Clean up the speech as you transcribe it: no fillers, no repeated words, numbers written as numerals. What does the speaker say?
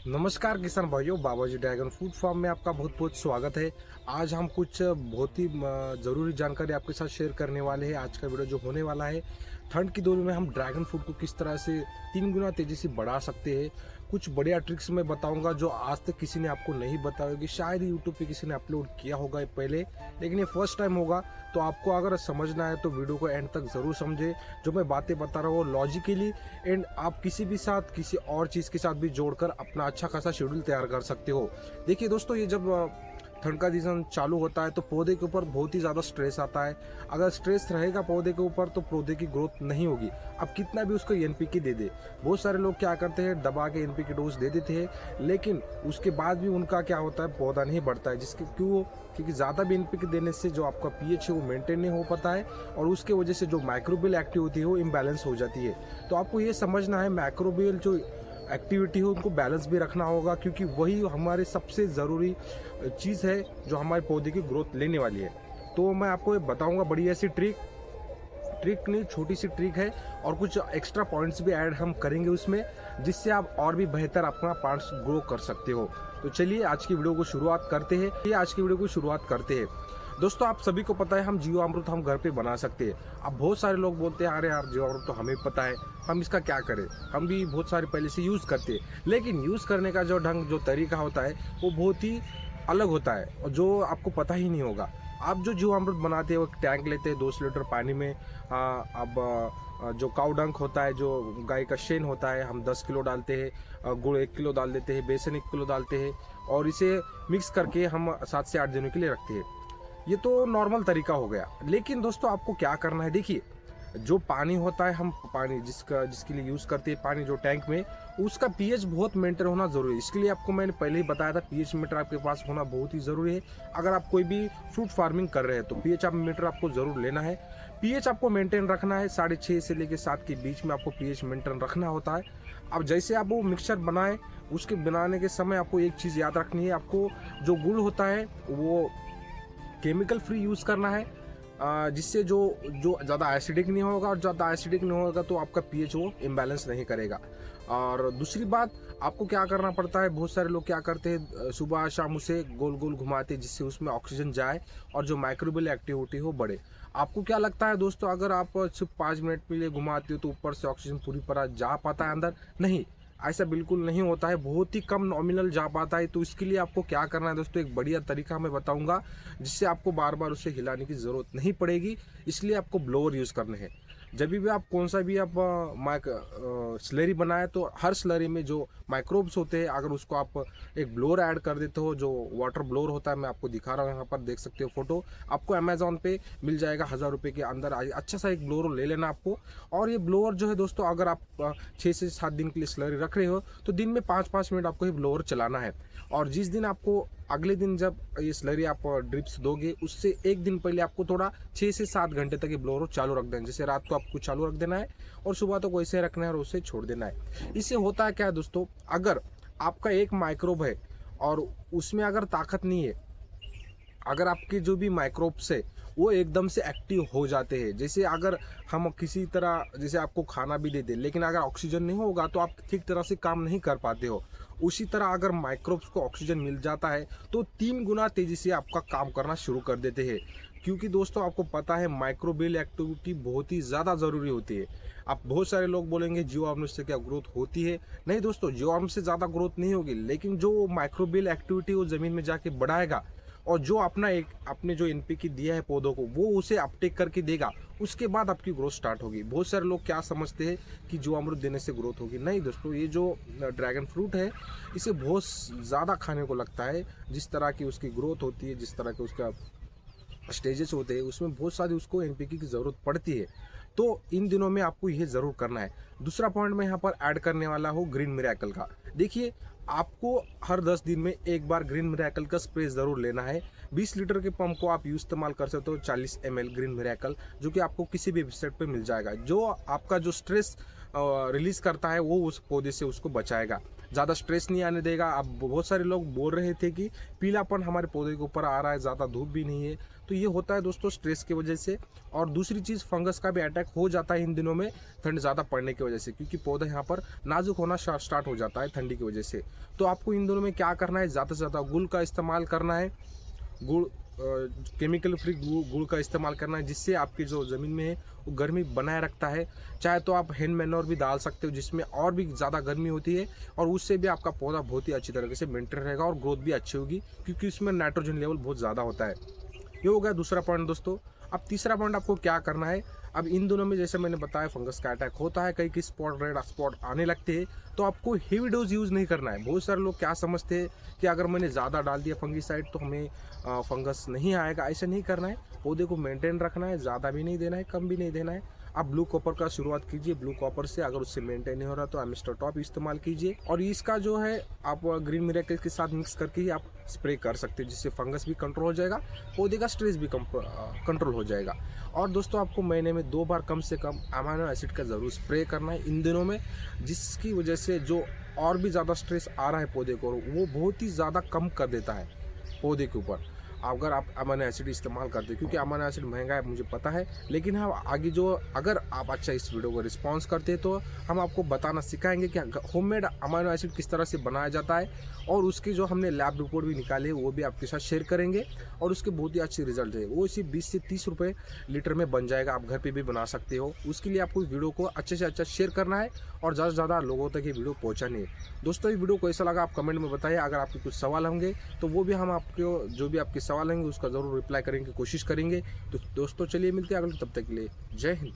नमस्कार किसान भाइयों, बाबाजी ड्रैगन फ्रूट फार्म में आपका बहुत बहुत स्वागत है। आज हम कुछ बहुत ही ज़रूरी जानकारी आपके साथ शेयर करने वाले हैं। आज का वीडियो जो होने वाला है, ठंड की दौर में हम ड्रैगन फ्रूट को किस तरह से 3 गुना तेज़ी से बढ़ा सकते हैं। कुछ बढ़िया ट्रिक्स मैं बताऊंगा जो आज तक किसी ने आपको नहीं बताया होगी। शायद यूट्यूब पे किसी ने अपलोड किया होगा ये पहले, लेकिन ये फर्स्ट टाइम होगा। तो आपको अगर समझना है तो वीडियो को एंड तक ज़रूर समझे। जो मैं बातें बता रहा हूँ लॉजिकली, एंड आप किसी भी साथ किसी और चीज़ के साथ भी जोड़कर अपना अच्छा खासा शेड्यूल तैयार कर सकते हो। देखिए दोस्तों, ये जब ठंड का सीजन चालू होता है तो पौधे के ऊपर बहुत ही ज़्यादा स्ट्रेस आता है। अगर स्ट्रेस रहेगा पौधे के ऊपर तो पौधे की ग्रोथ नहीं होगी। अब कितना भी उसको एनपीके दे दे, बहुत सारे लोग क्या करते हैं, दबा के एनपीके डोज दे देते हैं, लेकिन उसके बाद भी उनका क्या होता है, पौधा नहीं बढ़ता है। जिसके क्योंकि ज़्यादा भी एनपीके देने से जो आपका पीएच है वो मेंटेन नहीं हो पाता है, और उसके वजह से जो माइक्रोबियल एक्टिविटी है वो इम्बैलेंस हो जाती है। तो आपको ये समझना है, माइक्रोबियल जो एक्टिविटी हो उनको बैलेंस भी रखना होगा, क्योंकि वही हमारे सबसे ज़रूरी चीज़ है जो हमारे पौधे की ग्रोथ लेने वाली है। तो मैं आपको ये बताऊंगा बड़ी ऐसी ट्रिक नहीं, छोटी सी ट्रिक है, और कुछ एक्स्ट्रा पॉइंट्स भी ऐड हम करेंगे उसमें, जिससे आप और भी बेहतर अपना प्लांट्स ग्रो कर सकते हो। तो चलिए आज की वीडियो को शुरुआत करते हैं। दोस्तों, आप सभी को पता है हम जीवामृत हम घर पे बना सकते हैं। अब बहुत सारे लोग बोलते हैं अरे यार जीवामृत तो हमें पता है, हम इसका क्या करें, हम भी बहुत सारे पहले से यूज़ करते हैं। लेकिन यूज़ करने का जो ढंग जो तरीका होता है वो बहुत ही अलग होता है, और जो आपको पता ही नहीं होगा। आप जो जीवामृत बनाते हैं वो टैंक लेते हैं 200 लीटर पानी में। जो काउ डंक होता है, जो गाय का शेन होता है, हम 10 किलो डालते हैं, गुड़ 1 किलो डाल देते हैं, बेसन 1 किलो डालते हैं, और इसे मिक्स करके हम 7 से 8 दिनों के लिए रखते हैं। ये तो नॉर्मल तरीका हो गया। लेकिन दोस्तों आपको क्या करना है, देखिए जो पानी होता है, हम पानी जिसके लिए यूज़ करते हैं पानी जो टैंक में, उसका पीएच बहुत मेंटेन होना ज़रूरी है। इसके लिए आपको मैंने पहले ही बताया था, पीएच मीटर आपके पास होना बहुत ही ज़रूरी है। अगर आप कोई भी फ्रूट फार्मिंग कर रहे हैं तो पीएच मीटर आपको ज़रूर लेना है। पीएच आपको मेंटेन रखना है, 6.5 से लेकर 7 के बीच में आपको पीएच मेंटेन रखना होता है। अब जैसे आप वो मिक्सचर बनाएं, उसके बनाने के समय आपको एक चीज़ याद रखनी है, आपको जो गुड़ होता है वो केमिकल फ्री यूज़ करना है, जिससे जो ज़्यादा एसिडिक नहीं होगा, और ज़्यादा एसिडिक नहीं होगा तो आपका पीएच वो इम्बैलेंस नहीं करेगा। और दूसरी बात, आपको क्या करना पड़ता है, बहुत सारे लोग क्या करते हैं, सुबह शाम उसे गोल गोल घुमाते हैं जिससे उसमें ऑक्सीजन जाए और जो माइक्रोबियल एक्टिविटी हो बढ़े। आपको क्या लगता है दोस्तों, अगर आप सिर्फ 5 मिनट के लिए घुमाते हो तो ऊपर से ऑक्सीजन पूरी तरह जा पाता है अंदर? नहीं, ऐसा बिल्कुल नहीं होता है, बहुत ही कम नॉमिनल जा पाता है। तो इसके लिए आपको क्या करना है दोस्तों, एक बढ़िया तरीका मैं बताऊंगा, जिससे आपको बार बार उसे हिलाने की ज़रूरत नहीं पड़ेगी। इसलिए आपको ब्लोअर यूज़ करने हैं। जब भी आप कौन सा भी आप स्लरी बनाए तो हर स्लरी में जो माइक्रोब्स होते हैं, अगर उसको आप एक ब्लोअर ऐड कर देते हो, जो वाटर ब्लोअर होता है, मैं आपको दिखा रहा हूँ, यहाँ पर देख सकते हो फोटो, आपको अमेजोन पे मिल जाएगा, 1000 रुपये के अंदर अच्छा सा एक ब्लोअर ले लेना आपको। और ये ब्लोअर जो है दोस्तों, अगर आप 6 से 7 दिन के लिए स्लरी रख रहे हो तो दिन में 5-5 मिनट आपको ये ब्लोअर चलाना है। और जिस दिन आपको अगले दिन जब ये स्लरी आप ड्रिप्स दोगे, उससे एक दिन पहले आपको थोड़ा 6 से 7 घंटे तक ये ब्लोअर चालू रख देना। जैसे रात को आपको चालू रख देना है और सुबह तो वैसे रखना है और उसे छोड़ देना है। इससे होता है क्या है दोस्तों, अगर आपका एक माइक्रोब है और उसमें अगर ताकत नहीं है, अगर आपके जो भी माइक्रोब्स है वो एकदम से एक्टिव हो जाते हैं, जैसे अगर हम किसी तरह, जैसे आपको खाना भी दे दे, लेकिन अगर ऑक्सीजन नहीं होगा तो आप ठीक तरह से काम नहीं कर पाते हो। उसी तरह अगर माइक्रोब्स को ऑक्सीजन मिल जाता है तो 3 गुना तेज़ी से आपका काम करना शुरू कर देते हैं। क्योंकि दोस्तों आपको पता है माइक्रोबियल एक्टिविटी बहुत ही ज़्यादा ज़रूरी होती है। आप बहुत सारे लोग बोलेंगे जीवाणु से क्या ग्रोथ होती है? नहीं दोस्तों, जीवाणु से ज़्यादा ग्रोथ नहीं होगी, लेकिन जो माइक्रोबियल एक्टिविटी वो ज़मीन में जाके बढ़ाएगा, और जो आपने जो एनपीके दिया है पौधों को, वो उसे अपटेक करके देगा, उसके बाद आपकी ग्रोथ स्टार्ट होगी। बहुत सारे लोग क्या समझते हैं कि जीवामृत देने से ग्रोथ होगी। नहीं दोस्तों, ये जो ड्रैगन फ्रूट है इसे बहुत ज़्यादा खाने को लगता है। जिस तरह की उसकी ग्रोथ होती है, जिस तरह के उसका स्टेजेस होते हैं, उसमें बहुत सारी उसको एनपीके की ज़रूरत पड़ती है। तो इन दिनों में आपको ये ज़रूर करना है। दूसरा पॉइंट मैं यहाँ पर ऐड करने वाला हूँ ग्रीन मिरेकल का। देखिए, आपको हर 10 दिन में एक बार ग्रीन मिरेकल का स्प्रे ज़रूर लेना है। 20 लीटर के पंप को आप इस्तेमाल कर सकते हो, 40 ml ग्रीन मिरेकल, जो कि आपको किसी भी वेबसाइट पर मिल जाएगा। जो आपका जो स्ट्रेस रिलीज करता है वो उस पौधे से उसको बचाएगा। ज़्यादा स्ट्रेस नहीं आने देगा। अब बहुत सारे लोग बोल रहे थे कि पीलापन हमारे पौधे के ऊपर आ रहा है, ज़्यादा धूप भी नहीं है, तो ये होता है दोस्तों स्ट्रेस की वजह से। और दूसरी चीज़, फंगस का भी अटैक हो जाता है इन दिनों में ठंड ज़्यादा पड़ने की वजह से, क्योंकि पौधा यहाँ पर नाजुक होना स्टार्ट हो जाता है ठंडी की वजह से। तो आपको इन दिनों में क्या करना है, ज़्यादा से ज़्यादा गुड़ का इस्तेमाल करना है। गुड़ केमिकल फ्री गुड़ का इस्तेमाल करना है, जिससे आपकी जो ज़मीन में है वो गर्मी बनाए रखता है। चाहे तो आप हैंड मैन्योर भी डाल सकते हो, जिसमें और भी ज़्यादा गर्मी होती है, और उससे भी आपका पौधा बहुत ही अच्छी तरीके से मेंटेन रहेगा और ग्रोथ भी अच्छी होगी, क्योंकि इसमें नाइट्रोजन लेवल बहुत ज़्यादा होता है। ये हो गया दूसरा पॉइंट दोस्तों। अब तीसरा पॉइंट आपको क्या करना है। अब इन दोनों में जैसे मैंने बताया फंगस का अटैक होता है, कई स्पॉट रेड स्पॉट आने लगते हैं, तो आपको हेवी डोज यूज़ नहीं करना है। बहुत सारे लोग क्या समझते हैं कि अगर मैंने ज़्यादा डाल दिया फंगीसाइड तो हमें फंगस नहीं आएगा। ऐसा नहीं करना है, पौधे को मेंटेन रखना है, ज़्यादा भी नहीं देना है, कम भी नहीं देना है। आप ब्लू कॉपर का शुरुआत कीजिए, ब्लू कॉपर से। अगर उससे मेंटेन नहीं हो रहा तो एमिस्टर टॉप इस्तेमाल कीजिए, और इसका जो है आप ग्रीन मिरेकल के साथ मिक्स करके ही आप स्प्रे कर सकते हैं, जिससे फंगस भी कंट्रोल हो जाएगा, पौधे का स्ट्रेस भी कंट्रोल हो जाएगा। और दोस्तों आपको महीने में 2 बार कम से कम अमाइनो एसिड का ज़रूर स्प्रे करना है इन दिनों में, जिसकी वजह से जो और भी ज़्यादा स्ट्रेस आ रहा है पौधे को, वो बहुत ही ज़्यादा कम कर देता है पौधे के ऊपर, अगर आप अमाइनो एसिड इस्तेमाल करते हैं। क्योंकि अमाइनो एसिड महंगा है मुझे पता है, लेकिन हम आगे जो, अगर आप अच्छा इस वीडियो को रिस्पॉन्स करते हैं तो हम आपको बताना सिखाएंगे कि होममेड अमाइनो एसिड किस तरह से बनाया जाता है, और उसकी जो हमने लैब रिपोर्ट भी निकाले वो भी आपके साथ शेयर करेंगे, और उसके बहुत ही अच्छे रिजल्ट है। वो सिर्फ 20 से 30 रुपये लीटर में बन जाएगा, आप घर पर भी बना सकते हो। उसके लिए आपको वीडियो को अच्छे से अच्छा शेयर करना है और ज़्यादा से ज़्यादा लोगों तक ये वीडियो पहुँचानी है। दोस्तों ये वीडियो कैसा लगा आप कमेंट में बताइए। अगर आपके कुछ सवाल होंगे तो वो भी हम आपको, जो भी आपके सवाल होंगे उसका ज़रूर रिप्लाई करने की कोशिश करेंगे। तो दोस्तों चलिए मिलते हैं अगले, तब तक के लिए जय हिंद।